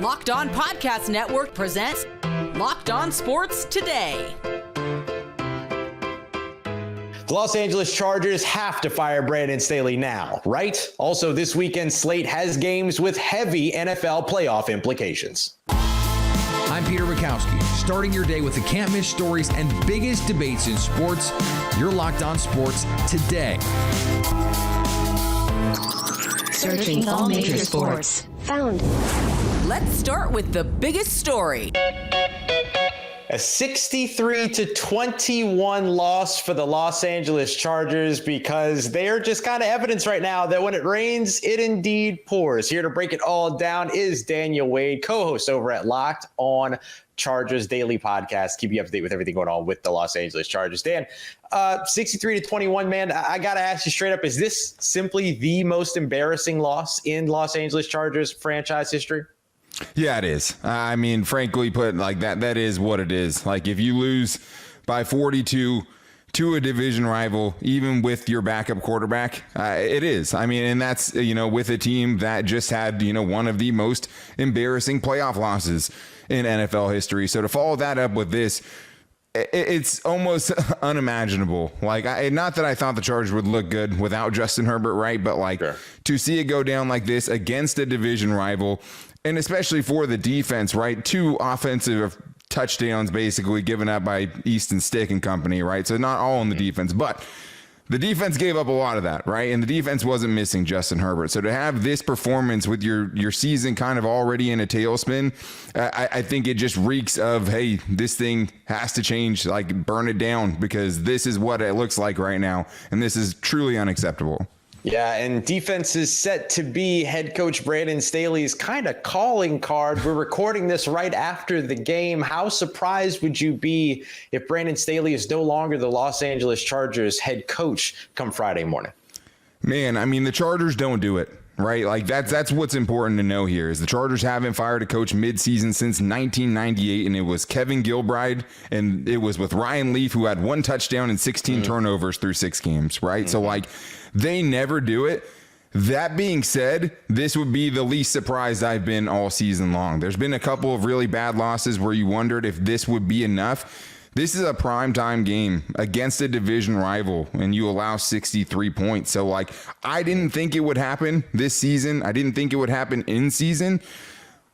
Locked On Podcast Network presents Locked On Sports Today. The Los Angeles Chargers have to fire Brandon Staley now, right? Also, this weekend's slate has games with heavy NFL playoff implications. I'm Peter Bukowski, starting your day with the can't-miss stories and biggest debates in sports. You're Locked On Sports Today. Searching all major sports. Found. Let's start with the biggest story. A 63-21 loss for the Los Angeles Chargers because they are just kind of evidence right now that when it rains, it indeed pours. Here to break it all down is Daniel Wade, co-host over at Locked On Chargers Daily Podcast. Keep you up to date with everything going on with the Los Angeles Chargers. Dan, 63-21, man, I got to ask you straight up, is this simply the most embarrassing loss in Los Angeles Chargers franchise history? Yeah, it is. I mean, frankly put, like that is what it is. Like if you lose by 42 to a division rival, even with your backup quarterback, it is. I mean, and that's, with a team that just had, one of the most embarrassing playoff losses in NFL history. So to follow that up with this, it's almost unimaginable. Like, not that I thought the Chargers would look good without Justin Herbert, right? But to see it go down like this against a division rival, and especially for the defense, right? 2 offensive touchdowns basically given up by Easton Stick and company, right? So not all on the defense, but the defense gave up a lot of that, right? And the defense wasn't missing Justin Herbert. So to have this performance with your season kind of already in a tailspin, I think it just reeks of, hey, this thing has to change, like burn it down, because this is what it looks like right now. And this is truly unacceptable. Yeah, and defense is set to be head coach Brandon Staley's kind of calling card. We're recording this right after the game. How surprised would you be if Brandon Staley is no longer the Los Angeles Chargers head coach come Friday morning? Man, I mean, the Chargers don't do it, right? Like that's what's important to know here is the Chargers haven't fired a coach midseason since 1998, and it was Kevin Gilbride, and it was with Ryan Leaf, who had 1 touchdown and 16 turnovers through 6 games, right? So they never do it. That being said, this would be the least surprised I've been all season long. There's been a couple of really bad losses where you wondered if this would be enough. This is a primetime game against a division rival, and you allow 63 points. So, I didn't think it would happen this season. I didn't think it would happen in season.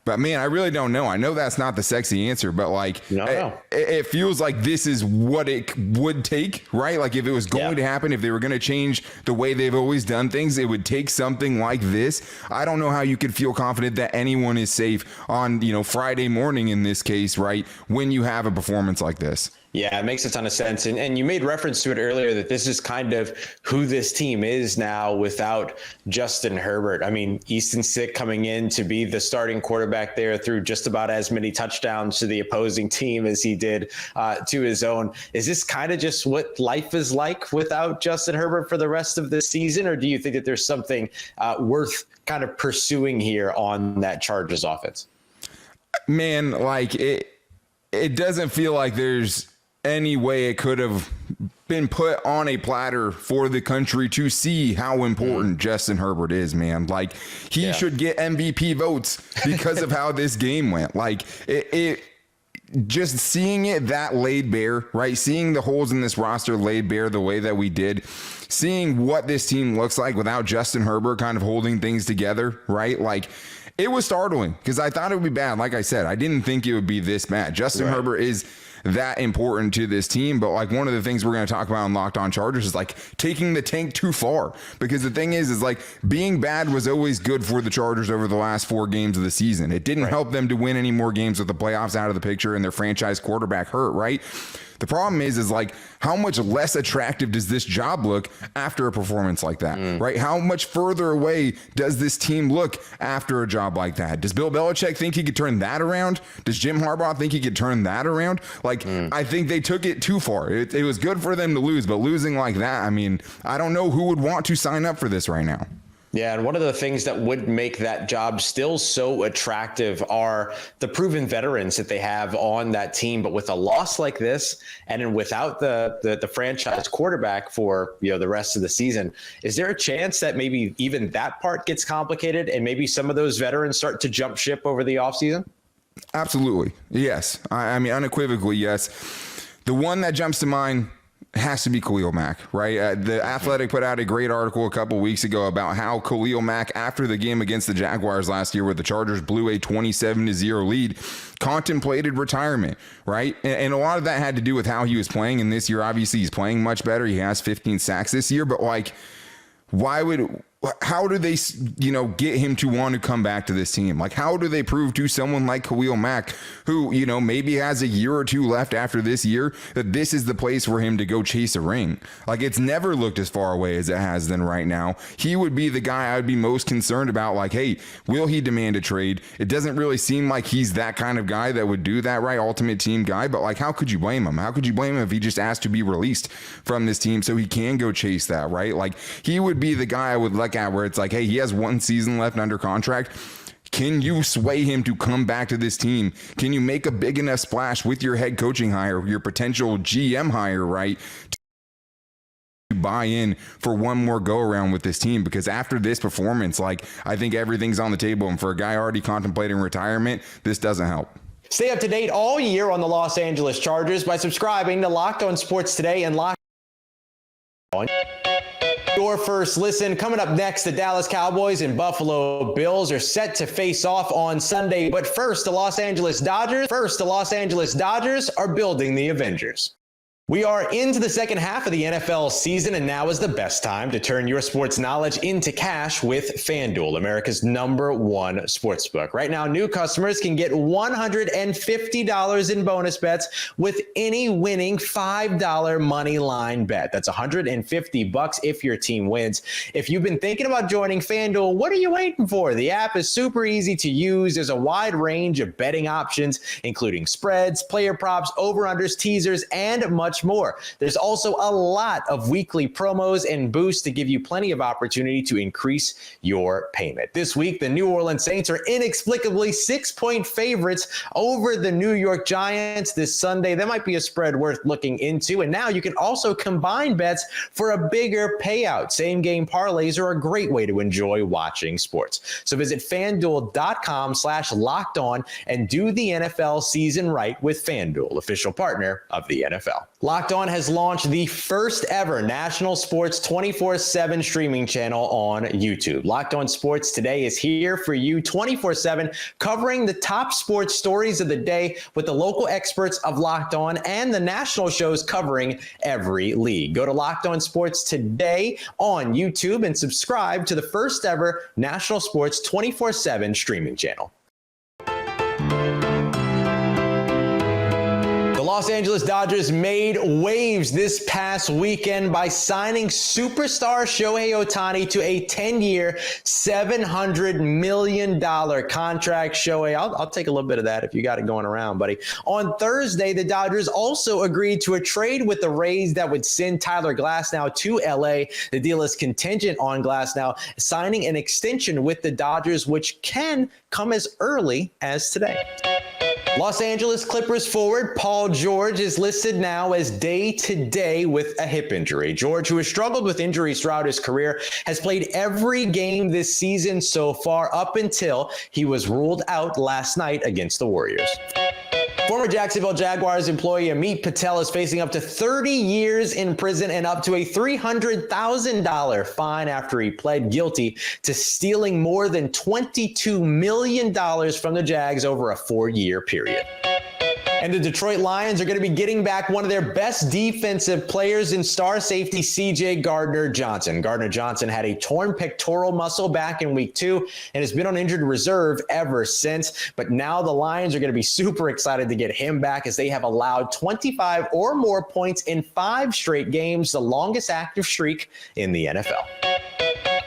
But, man, I really don't know. I know that's not the sexy answer, but, it feels like this is what it would take, right? Like, if it was going to happen, if they were going to change the way they've always done things, it would take something like this. I don't know how you could feel confident that anyone is safe on, Friday morning in this case, right, when you have a performance like this. Yeah, it makes a ton of sense. And you made reference to it earlier that this is kind of who this team is now without Justin Herbert. I mean, Easton Stick coming in to be the starting quarterback there threw just about as many touchdowns to the opposing team as he did to his own. Is this kind of just what life is like without Justin Herbert for the rest of the season? Or do you think that there's something worth kind of pursuing here on that Chargers offense? Man, it doesn't feel like there's any way it could have been put on a platter for the country to see how important Justin Herbert is, man. He should get MVP votes because of how this game went. Just seeing it that laid bare, right? Seeing the holes in this roster laid bare the way that we did, seeing what this team looks like without Justin Herbert kind of holding things together, right? It was startling because I thought it would be bad. Like I said, I didn't think it would be this bad. Justin Herbert is that important to this team, but one of the things we're going to talk about on Locked On Chargers is taking the tank too far, because the thing is being bad was always good for the Chargers over the last 4 games of the season. It didn't help them to win any more games with the playoffs out of the picture and their franchise quarterback hurt, right? The problem is how much less attractive does this job look after a performance like that, right? How much further away does this team look after a job like that? Does Bill Belichick think he could turn that around? Does Jim Harbaugh think he could turn that around? I think they took it too far. It was good for them to lose, but losing like that, I mean, I don't know who would want to sign up for this right now. Yeah, and one of the things that would make that job still so attractive are the proven veterans that they have on that team. But with a loss like this, and then without the franchise quarterback for the rest of the season, is there a chance that maybe even that part gets complicated and maybe some of those veterans start to jump ship over the offseason? Absolutely, yes. I mean, unequivocally, yes. The one that jumps to mind has to be Khalil Mack, right? The Athletic put out a great article a couple weeks ago about how Khalil Mack, after the game against the Jaguars last year where the Chargers blew a 27-0 lead, contemplated retirement, right? And a lot of that had to do with how he was playing. And this year, obviously, he's playing much better. He has 15 sacks this year. But, how do they, get him to want to come back to this team? Like, how do they prove to someone like Khalil Mack, who, maybe has a year or two left after this year, that this is the place for him to go chase a ring? Like, it's never looked as far away as it has then right now. He would be the guy I would be most concerned about. Like, hey, will he demand a trade? It doesn't really seem like he's that kind of guy that would do that, right? Ultimate team guy. But, how could you blame him? How could you blame him if he just asked to be released from this team so he can go chase that, right? Like, he would be the guy I would look at where it's like, hey, he has one season left under contract. Can you sway him to come back to this team? Can you make a big enough splash with your head coaching hire, your potential GM hire, right, to buy in for one more go around with this team? Because after this performance, I think everything's on the table. And for a guy already contemplating retirement, this doesn't help. Stay up to date all year on the Los Angeles Chargers by subscribing to Locked On Sports Today and Locked On. Your first listen. Coming up next, the Dallas Cowboys and Buffalo Bills are set to face off on Sunday. But first, the Los Angeles Dodgers are building the Avengers. We are into the second half of the NFL season, and now is the best time to turn your sports knowledge into cash with FanDuel, America's #1 sportsbook. Right now, new customers can get $150 in bonus bets with any winning $5 money line bet. That's $150 if your team wins. If you've been thinking about joining FanDuel, what are you waiting for? The app is super easy to use. There's a wide range of betting options, including spreads, player props, over-unders, teasers, and much more. There's also a lot of weekly promos and boosts to give you plenty of opportunity to increase your payment. This week, the New Orleans Saints are inexplicably 6-point favorites over the New York Giants this Sunday. That might be a spread worth looking into. And now you can also combine bets for a bigger payout. Same game parlays are a great way to enjoy watching sports. So visit FanDuel.com/lockedon and do the NFL season right with FanDuel, official partner of the NFL. Locked On has launched the first ever national sports 24/7 streaming channel on YouTube. Locked On Sports Today is here for you 24/7, covering the top sports stories of the day with the local experts of Locked On and the national shows covering every league. Go to Locked On Sports Today on YouTube and subscribe to the first ever national sports 24/7 streaming channel. Los Angeles Dodgers made waves this past weekend by signing superstar Shohei Ohtani to a 10-year, $700 million contract. Shohei, I'll take a little bit of that if you got it going around, buddy. On Thursday, the Dodgers also agreed to a trade with the Rays that would send Tyler Glasnow to LA. The deal is contingent on Glasnow signing an extension with the Dodgers, which can come as early as today. Los Angeles Clippers forward Paul George is listed now as day-to-day with a hip injury. George, who has struggled with injuries throughout his career, has played every game this season so far up until he was ruled out last night against the Warriors. Former Jacksonville Jaguars employee Amit Patel is facing up to 30 years in prison and up to a $300,000 fine after he pled guilty to stealing more than $22 million from the Jags over a 4-year period. And the Detroit Lions are going to be getting back one of their best defensive players in star safety CJ Gardner-Johnson. Gardner-Johnson had a torn pectoral muscle back in week 2 and has been on injured reserve ever since. But now the Lions are going to be super excited to get him back as they have allowed 25 or more points in 5 straight games, the longest active streak in the NFL.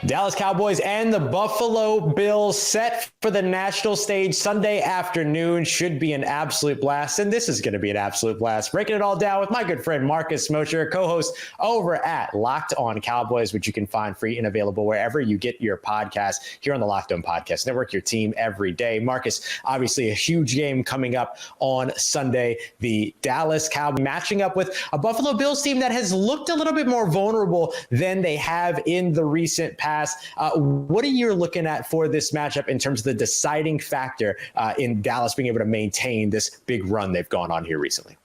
Dallas Cowboys and the Buffalo Bills set for the national stage Sunday afternoon. Should be an absolute blast, and this is going to be an absolute blast. Breaking it all down with my good friend Marcus Mosher, co-host over at Locked On Cowboys, which you can find free and available wherever you get your podcast here on the Locked On Podcast Network, your team every day. Marcus, obviously a huge game coming up on Sunday. The Dallas Cowboys matching up with a Buffalo Bills team that has looked a little bit more vulnerable than they have in the recent past. What are you looking at for this matchup in terms of the deciding factor in Dallas being able to maintain this big run they've gone on here recently?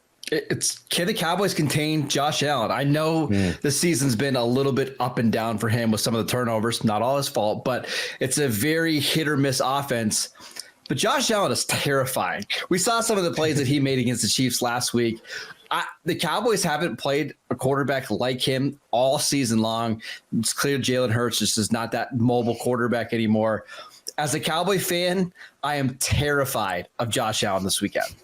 Can the Cowboys contain Josh Allen? I know the season's been a little bit up and down for him with some of the turnovers, not all his fault, but it's a very hit or miss offense. But Josh Allen is terrifying. We saw some of the plays that he made against the Chiefs last week. The Cowboys haven't played a quarterback like him all season long. It's clear Jalen Hurts just is not that mobile quarterback anymore. As a Cowboy fan, I am terrified of Josh Allen this weekend.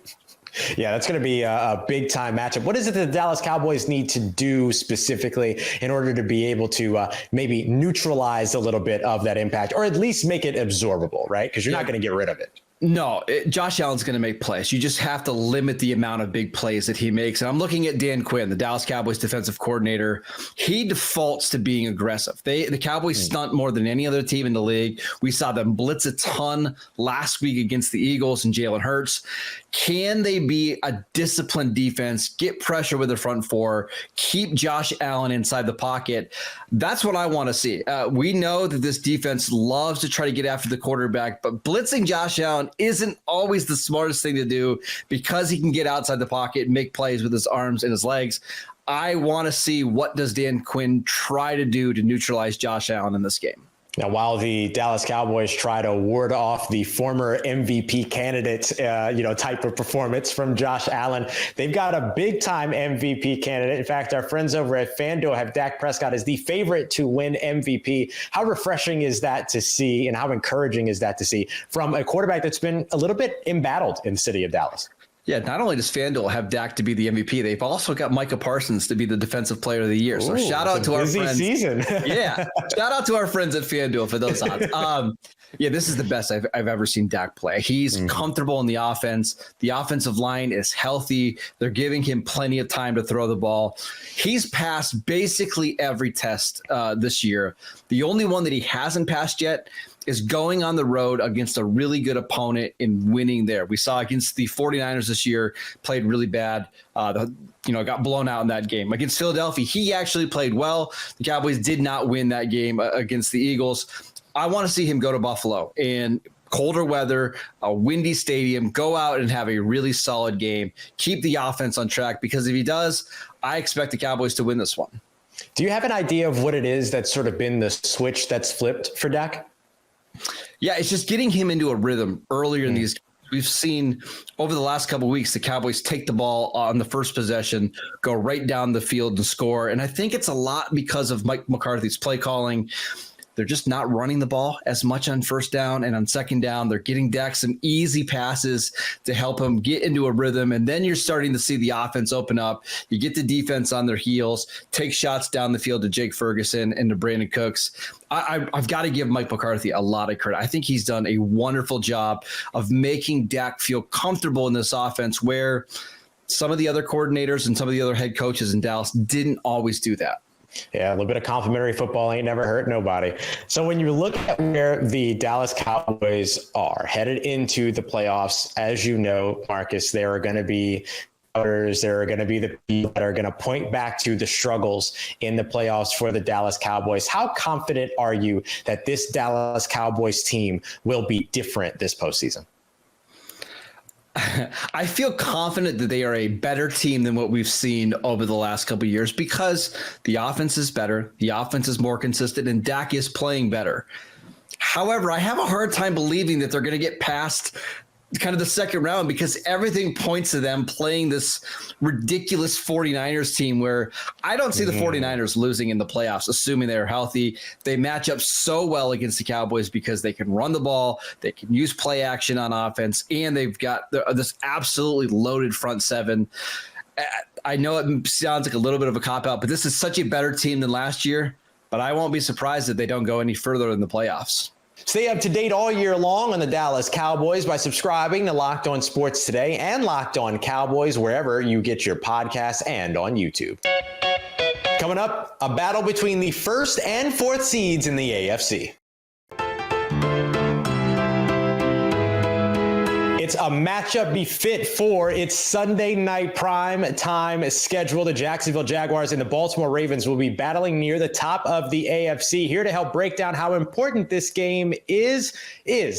Yeah, that's going to be a big-time matchup. What is it that the Dallas Cowboys need to do specifically in order to be able to maybe neutralize a little bit of that impact, or at least make it absorbable, right? Because you're not going to get rid of it. No, Josh Allen's going to make plays. You just have to limit the amount of big plays that he makes. And I'm looking at Dan Quinn, the Dallas Cowboys defensive coordinator. He defaults to being aggressive. The Cowboys stunt more than any other team in the league. We saw them blitz a ton last week against the Eagles and Jalen Hurts. Can they be a disciplined defense, get pressure with the front four, keep Josh Allen inside the pocket? That's what I want to see. We know that this defense loves to try to get after the quarterback, but blitzing Josh Allen isn't always the smartest thing to do because he can get outside the pocket and make plays with his arms and his legs. I want to see what does Dan Quinn try to do to neutralize Josh Allen in this game. Now, while the Dallas Cowboys try to ward off the former MVP candidate, type of performance from Josh Allen, they've got a big-time MVP candidate. In fact, our friends over at FanDuel have Dak Prescott as the favorite to win MVP. How refreshing is that to see, and how encouraging is that to see from a quarterback that's been a little bit embattled in the city of Dallas? Yeah, not only does FanDuel have Dak to be the MVP, they've also got Micah Parsons to be the Defensive Player of the Year. So shout out to our friends. Season. Yeah, shout out to our friends at FanDuel for those odds. Yeah, this is the best I've ever seen Dak play. He's comfortable in the offense. The offensive line is healthy. They're giving him plenty of time to throw the ball. He's passed basically every test this year. The only one that he hasn't passed yet is going on the road against a really good opponent and winning there. We saw against the 49ers this year, played really bad. Got blown out in that game. Against Philadelphia, he actually played well. The Cowboys did not win that game against the Eagles. I want to see him go to Buffalo in colder weather, a windy stadium, go out and have a really solid game, keep the offense on track, because if he does, I expect the Cowboys to win this one. Do you have an idea of what it is that's sort of been the switch that's flipped for Dak? Yeah, it's just getting him into a rhythm earlier in these. We've seen over the last couple of weeks, the Cowboys take the ball on the first possession, go right down the field and score. And I think it's a lot because of Mike McCarthy's play calling. They're just not running the ball as much on first down, and on second down, they're getting Dak some easy passes to help him get into a rhythm. And then you're starting to see the offense open up. You get the defense on their heels, take shots down the field to Jake Ferguson and to Brandon Cooks. I've got to give Mike McCarthy a lot of credit. I think he's done a wonderful job of making Dak feel comfortable in this offense, where some of the other coordinators and some of the other head coaches in Dallas didn't always do that. Yeah, a little bit of complimentary football ain't never hurt nobody. So when you look at where the Dallas Cowboys are headed into the playoffs, as you know, Marcus, there are going to be doubters. There are going to be the people that are going to point back to the struggles in the playoffs for the Dallas Cowboys. How confident are you that this Dallas Cowboys team will be different this postseason? I feel confident that they are a better team than what we've seen over the last couple of years, because the offense is better, the offense is more consistent, and Dak is playing better. However, I have a hard time believing that they're going to get past kind of the second round, because everything points to them playing this ridiculous 49ers team where I don't see the 49ers losing in the playoffs, assuming they're healthy. They match up so well against the Cowboys because they can run the ball, they can use play action on offense, and they've got this absolutely loaded front seven. I know it sounds like a little bit of a cop-out, but this is such a better team than last year. but I won't be surprised if they don't go any further in the playoffs. Stay up to date all year long on the Dallas Cowboys by subscribing to Locked On Sports Today and Locked On Cowboys wherever you get your podcasts and on YouTube. Coming up, a battle between the first and fourth seeds in the AFC. It's a matchup befit for its Sunday night prime time schedule. The Jacksonville Jaguars and the Baltimore Ravens will be battling near the top of the AFC. Here to help break down how important this game is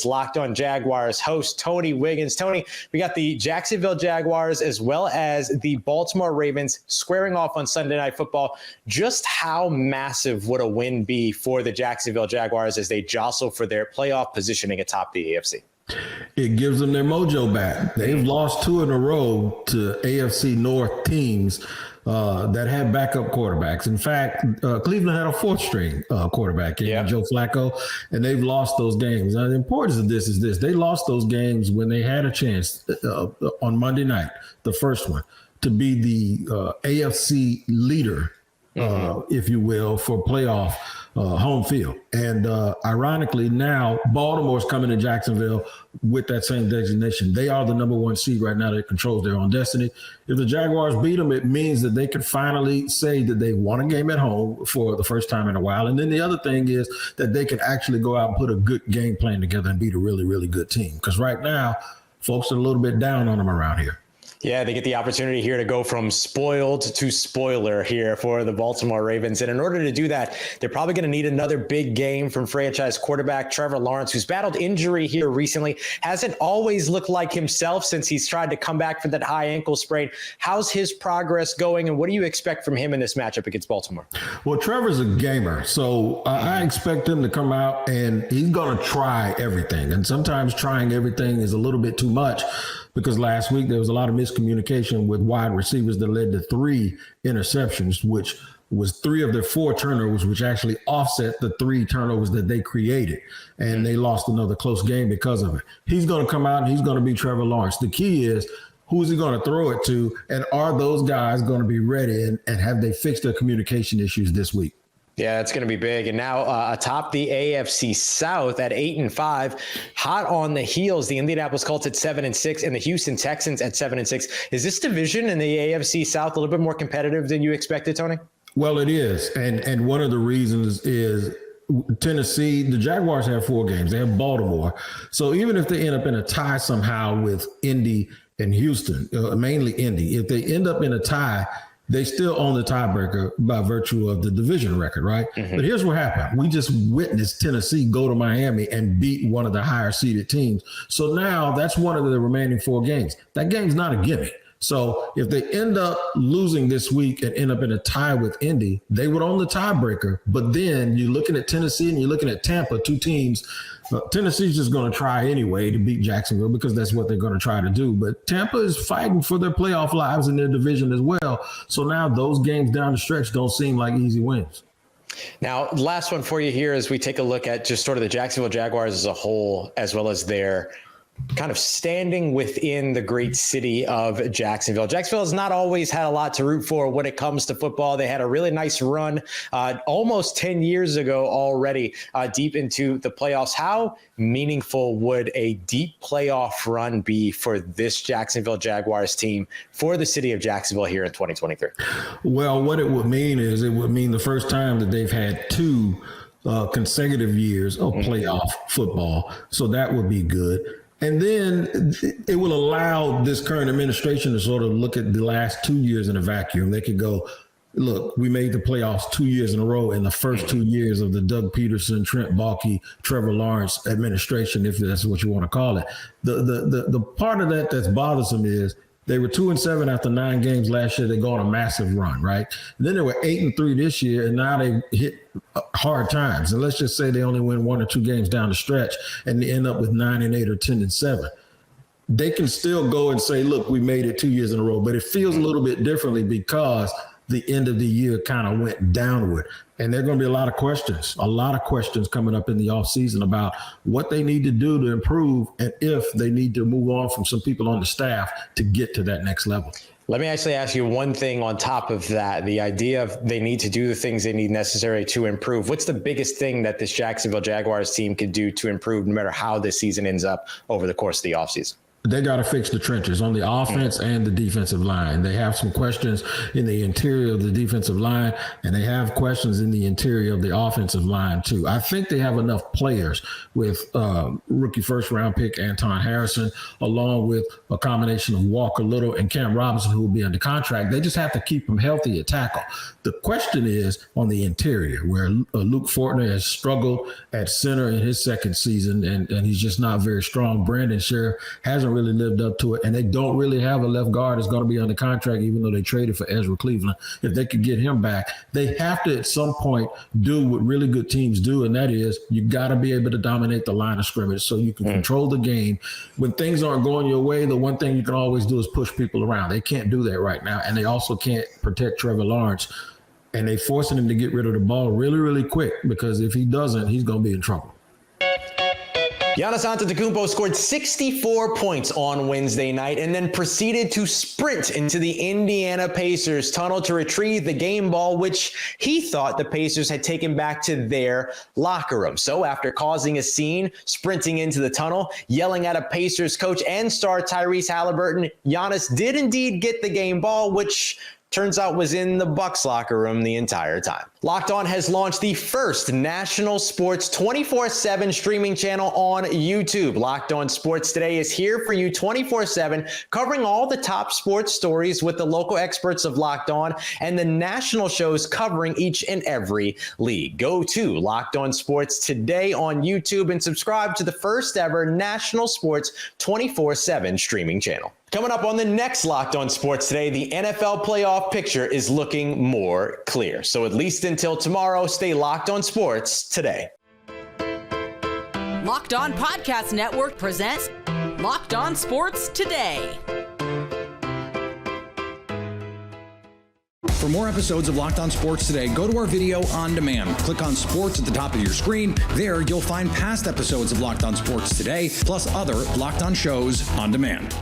Locked On Jaguars host Tony Wiggins. Tony, we got the Jacksonville Jaguars as well as the Baltimore Ravens squaring off on Sunday Night Football. Just how massive would a win be for the Jacksonville Jaguars as they jostle for their playoff positioning atop the AFC? It gives them their mojo back. They've lost 2 in a row to AFC North teams that had backup quarterbacks. In fact, Cleveland had a 4th-string quarterback, Joe Flacco, and they've lost those games. Now, the importance of this is this. They lost those games when they had a chance on Monday night, the first one, to be the AFC leader, if you will, for playoff home field. And ironically, now Baltimore's coming to Jacksonville with that same designation. They are the number 1 seed right now that controls their own destiny. If the Jaguars beat them, it means that they can finally say that they won a game at home for the first time in a while. And then the other thing is that they can actually go out and put a good game plan together and beat a really, really good team. Because right now, folks are a little bit down on them around here. Yeah, they get the opportunity here to go from spoiled to spoiler here for the Baltimore Ravens. And in order to do that, they're probably going to need another big game from franchise quarterback Trevor Lawrence, who's battled injury here recently. Hasn't always looked like himself since he's tried to come back from that high ankle sprain. How's his progress going, and what do you expect from him in this matchup against Baltimore? Well, Trevor's a gamer, so I expect him to come out, and he's going to try everything. And sometimes trying everything is a little bit too much, because last week there was a lot of miscommunication with wide receivers that led to 3 interceptions, which was 3 of their 4 turnovers, which actually offset the 3 turnovers that they created. And they lost another close game because of it. He's going to come out and he's going to be Trevor Lawrence. The key is, who's he going to throw it to? And are those guys going to be ready? And have they fixed their communication issues this week? Yeah, it's going to be big. And now atop the AFC South at 8-5, hot on the heels, the Indianapolis Colts at 7-6 and the Houston Texans at 7-6. Is this division in the AFC South a little bit more competitive than you expected, Tony? Well, it is. And one of the reasons is Tennessee, the Jaguars have 4 games. They have Baltimore. So even if they end up in a tie somehow with Indy and Houston, mainly Indy, if they end up in a tie, they still own the tiebreaker by virtue of the division record, right? But here's what happened. We just witnessed Tennessee go to Miami and beat one of the higher seeded teams. So now that's one of the remaining 4 games. That game's not a gimme. So if they end up losing this week and end up in a tie with Indy, they would own the tiebreaker. But then you're looking at Tennessee and you're looking at Tampa, 2 teams. Tennessee's just going to try anyway to beat Jacksonville because that's what they're going to try to do. But Tampa is fighting for their playoff lives in their division as well. So now those games down the stretch don't seem like easy wins. Now, last one for you here as we take a look at just sort of the Jacksonville Jaguars as a whole, as well as their kind of standing within the great city of Jacksonville. Jacksonville has not always had a lot to root for when it comes to football. They had a really nice run almost 10 years ago already, deep into the playoffs. How meaningful would a deep playoff run be for this Jacksonville Jaguars team for the city of Jacksonville here in 2023? Well, what it would mean is it would mean the first time that they've had 2 consecutive years of playoff football. So that would be good. And then it will allow this current administration to sort of look at the last 2 years in a vacuum. They could go, look, we made the playoffs 2 years in a row in the first 2 years of the Doug Peterson, Trent Baalke, Trevor Lawrence administration, if that's what you want to call it. The part of that that's bothersome is they were 2-7 after 9 games last year. They go on a massive run, right? And then they were 8-3 this year, and now they hit hard times. And let's just say they only win 1 or 2 games down the stretch, and they end up with 9-8 or 10-7. They can still go and say, look, we made it 2 years in a row, but it feels a little bit differently because the end of the year kind of went downward. And there are going to be a lot of questions coming up in the offseason about what they need to do to improve and if they need to move on from some people on the staff to get to that next level. Let me actually ask you one thing on top of that. The idea of they need to do the things they need necessary to improve. What's the biggest thing that this Jacksonville Jaguars team could do to improve no matter how this season ends up over the course of the offseason? They got to fix the trenches on the offense and the defensive line. They have some questions in the interior of the defensive line, and they have questions in the interior of the offensive line too. I think they have enough players with rookie first-round pick Anton Harrison, along with a combination of Walker Little and Cam Robinson, who will be under contract. They just have to keep them healthy at tackle. The question is on the interior, where Luke Fortner has struggled at center in his second season, and he's just not very strong. Brandon Staley hasn't really lived up to it, and they don't really have a left guard that's going to be under contract, even though they traded for Ezra Cleveland. If they could get him back, they have to at some point do what really good teams do, and that is you got to be able to dominate the line of scrimmage so you can control the game. When things aren't going your way, the one thing you can always do is push people around. They can't do that right now, and they also can't protect Trevor Lawrence, and they're forcing him to get rid of the ball really, really quick, because if he doesn't, he's going to be in trouble. Giannis Antetokounmpo scored 64 points on Wednesday night and then proceeded to sprint into the Indiana Pacers tunnel to retrieve the game ball, which he thought the Pacers had taken back to their locker room. So after causing a scene, sprinting into the tunnel, yelling at a Pacers coach and star Tyrese Halliburton, Giannis did indeed get the game ball, which turns out was in the Bucks locker room the entire time. Locked On has launched the first national sports 24/7 streaming channel on YouTube. Locked On Sports Today is here for you 24/7, covering all the top sports stories with the local experts of Locked On and the national shows covering each and every league. Go to Locked On Sports Today on YouTube and subscribe to the first ever national sports 24/7 streaming channel. Coming up on the next Locked On Sports Today, the NFL playoff picture is looking more clear. So at least until tomorrow, stay locked on sports today. Locked On Podcast Network presents Locked On Sports Today. For more episodes of Locked On Sports Today, go to our video on demand. Click on sports at the top of your screen. There, you'll find past episodes of Locked On Sports Today, plus other Locked On shows on demand.